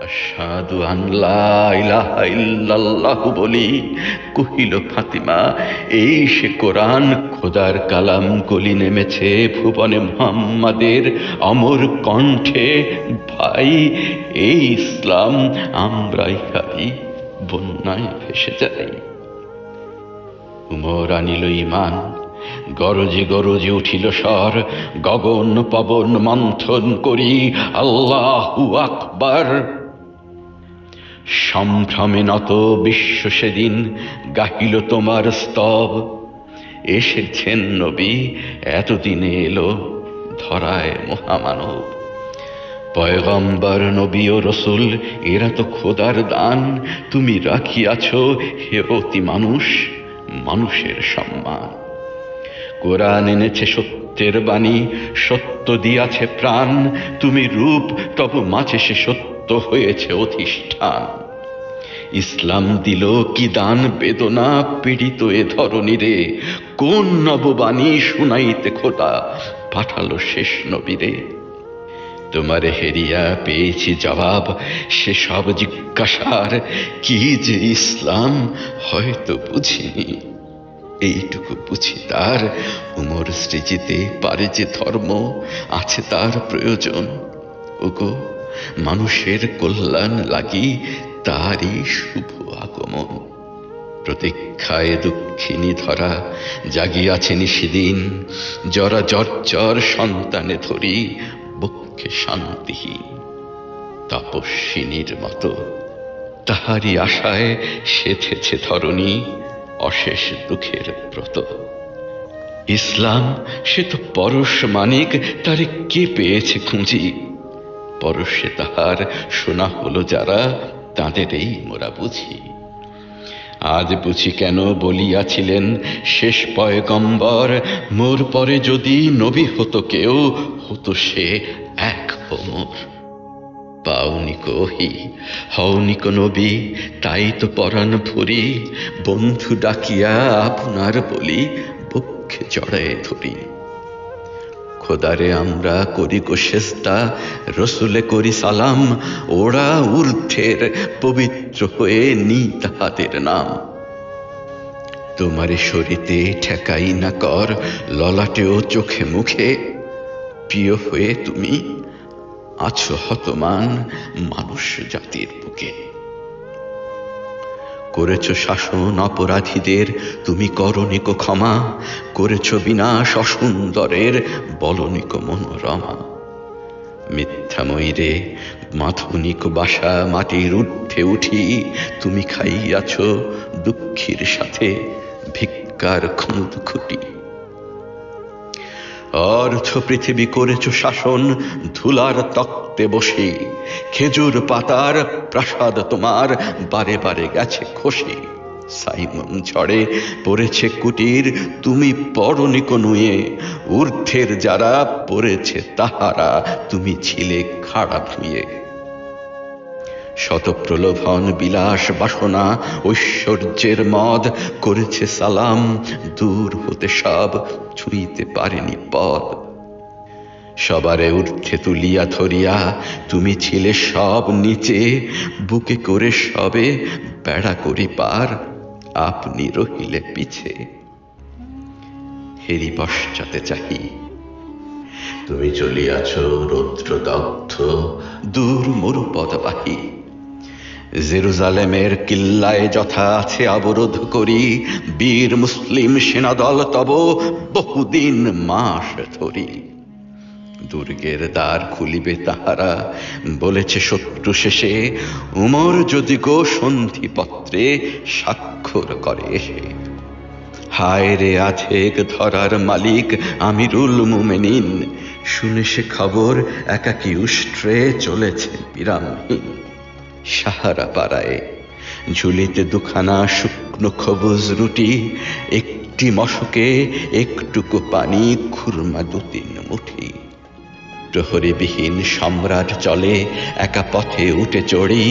আশহাদু আন লা ইলাহা ইল্লাল্লাহু বলি কহিল ফাতিমা, এই সে কোরআন, খোদার কালাম কলি নেমেছে ভুবনে মুহাম্মাদের অমর কণ্ঠে। ভাই, এই ইসলাম আমরাই হারি, বন্যায় ভেসে যাই। উমর আনিল ঈমান, গরজে গরজে উঠিল স্বর, গগন পবন মন্থন করি আল্লাহু আকবার। সম্ভ্রমে নত বিশ্ব সেদিন গাহিল তোমার স্তব। এসেছেন নবী, এতদিনে এলো ধরায় মহামানব। পয়গম্বর, নবী ও রসুল এরা তো খোদার দান, তুমি রাখিয়াছ হে অতি মানুষ মানুষের সম্মান। কোরআন এনেছে সত্যের বাণী, সত্য দিয়াছে প্রাণ, তুমি রূপ তব মাঝে সে সত্য হয়েছে অধিষ্ঠান। ইসলাম দিল কি দান বেদনা পীড়িত এ ধরণীরে, কোন নববাণী শুনাইতে খোদা পাঠালো শেষ নবীরে। তোমারে হেরিয়া পেয়েছি জবাব সেসব জিজ্ঞাসার, কি যে ইসলাম হয়তো বুঝিনি, এইটুকু বুঝি তার উমর সৃজিতে পারে যে ধর্ম আছে তার প্রয়োজন। ওগো, মানুষের কল্যাণ লাগি তারই শুভ আগমন। প্রতীক্ষায় দুঃখিনী ধরা জাগিয়াছে নিশিদিন, জরা জর্জর সন্তানে ধরি বক্ষে শান্তিহীন। তপস্বিনীর মতো তাহারি আশায় সেথেছে ধরণী অশেষ দুঃখের ব্রত। ইসলাম সে তো পরশ মানিক, তারে কে পেয়েছে খুঁজি। পরশে তাহার শোনা হলো যারা, তাঁদেরই মোরা বুঝি। আজ বুঝি কেন বলিয়াছিলেন শেষ পয়গম্বর, মোর পরে যদি নবী হতো কেউ, হতো সে এক ওমর। পাওনিকো ওহি, হওনিকো নবী, তাই তো পরাণ ভরি, বন্ধু ডাকিয়া আপনার বলি বক্ষে জড়ায় ধরি। খোদারে আমরা করি গো সেজদা, রসুলে করি সালাম, ওরা ঊর্ধ্বের পবিত্র হয়ে নি তাহাদের নাম। তোমারে সরিতে ঠেকাই না কর, ললাটেও চোখে মুখে, প্রিয় হয়ে তুমি আছো হতমান মানুষ জাতির বুকে। করেছ শাসন অপরাধীদের, তুমি করনিক ক্ষমা, করেছ বিনাশ অসুন্দরের, বলনিক মনোরমা। মিথ্যাময়ীরে মাথনিক বাসা মাটির ঊর্ধ্বে উঠি, তুমি খাইয়াছ দুঃখীর সাথে ভিক্ষার খুঁত খুঁটি। অর্থ পৃথিবী করেছ শাসন ধুলার তক্তে বসে, খেজুর পাতার প্রাসাদ তোমার বারে বারে গেছে খসে। সাইমন ঝড়ে পড়েছে কুটির, তুমি পরনিক নুয়ে, ঊর্ধ্বের যারা পড়েছে তাহারা, তুমি ছিলে খাড়া ভুঁয়ে। শত প্রলোভন বিলাস বাসনা ঐশ্বর্যের মদ করেছে সালাম, দূর হতে সব ছুঁইতে পারেনি পদ। সবারে ঊর্ধ্বে তুলিয়া ধরিয়া তুমি ছিলে সব নিচে, বুকে করে সবে বেড়া করি পার, আপনি রহিলে পিছে। হেরি পশ্চাতে চাহি, তুমি চলিয়াছ রৌদ্রদগ্ধ দূর মরুপদবাহী। জেরুজালেমের কিল্লায় যথা আছে অবরোধ করি, বীর মুসলিম সেনাদল তব বহুদিন মাস ধরি। দুর্গের দ্বার খুলিবে তাহারা, বলেছে শত্রু শেষে, উমর যদি গো সন্ধিপত্রে স্বাক্ষর করে এসে। হায় রে আধেক ধরার মালিক আমিরুল মুমিনিন, শুনে সে খবর একাকী উষ্ট্রে চলেছে বিরামহীন। সাহারা পাড়ায় ঝুলিতে দুখানা শুকনো খবুজ রুটি, একটি মশকে একটুকু পানি, খুরমা 2-3 মুঠি। প্রহরীবিহীন সম্রাট চলে একা পথে উঠে চড়ি,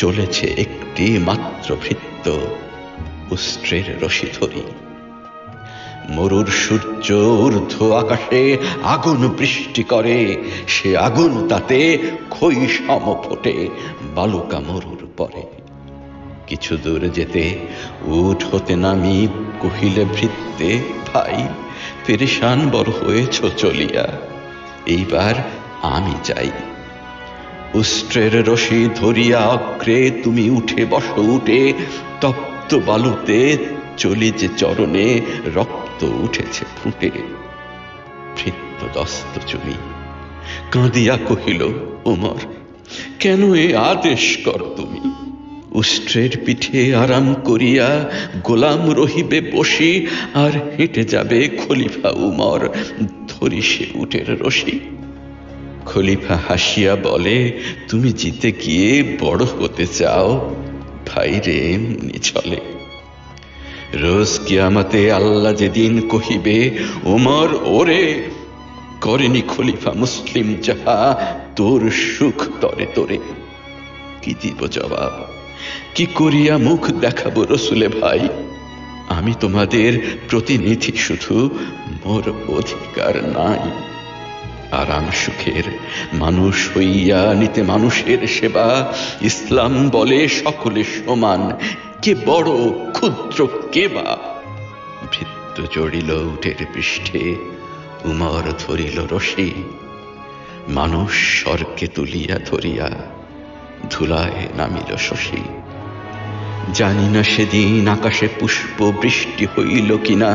চলেছে একটি মাত্র ভৃত্য উষ্ট্রের রশি ধরি। মরুর সূর্য ঊর্ধ্ব আকাশে আগুন বৃষ্টি করে, সে আগুন তাতে খই সম ফোটে বালুকা মরুর পরে। কিছু দূর যেতে উঠ হতে নামি কহিলে ভৃত্যে, ভাই পেরেশান বড় হয়েছ চলিয়া, এইবার আমি যাই। উষ্ট্রের রশি ধরিয়া অগ্রে তুমি উঠে বসো উঠে, তপ্ত বালুতে চলি যে চরণে রক্ত উঠেছে ফুটে। ভৃত্য দস্ত চুমি কাঁদিয়া কহিল, ওমর কেন এ আদেশ কর তুমি? উষ্ট্রের পিঠে আরাম করিয়া গোলাম রহিবে বসি, আর হেঁটে যাবে খলিফা উমর ধরি সে উটের রশি। খলিফা হাসিয়া বলে, তুমি জিতে গিয়ে বড় হতে চাও, ভাই রে এমনি চলে। রোজ কিয়ামতে আল্লাহ যেদিন কহিবে, ওমর ওরে করেনি খলিফা মুসলিম যাহা, তোর সুখ তরে তরে। কি দিব জবাব, কি করিয়া মুখ দেখাবো রসুলে ভাই? আমি তোমাদের প্রতিনিধি শুধু, মোর অধিকার নাই। আরাম সুখের মানুষ হইয়া নিতে মানুষের সেবা, ইসলাম বলে সকলে সমান, কে বড় ক্ষুদ্র কে বা। ভৃত্য জড়িল উটের পৃষ্ঠে, উমর ধরিল রশি, মানুষ স্বর্গে তুলিয়া ধরিয়া ধুলায় নামিল শশী। জানি না সেদিন আকাশে পুষ্প বৃষ্টি হইল কিনা,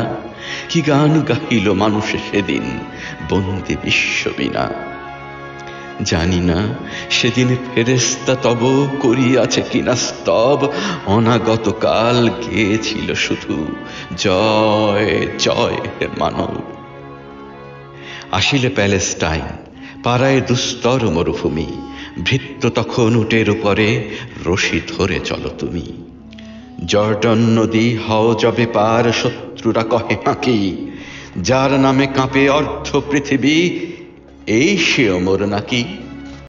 কি গান গাহিল মানুষে সেদিন বন্দি বিশ্ববিনা। জানি না সেদিন ফেরেশতা তব করিয়াছে কিনা স্তব, অনাগত কাল গেয়েছিল শুধু জয় জয় হে মানব। আসিলে প্যালেস্টাইন পাড়ায় দুস্তর মরুভূমি, ভৃত্য তখন উটের উপরে রশি ধরে চলো তুমি। জর্ডন নদী হও যবে পার, শত্রুরা কহে হাঁকি, যার নামে কাঁপে অর্ধ পৃথিবী, এই সে ওমর নাকি?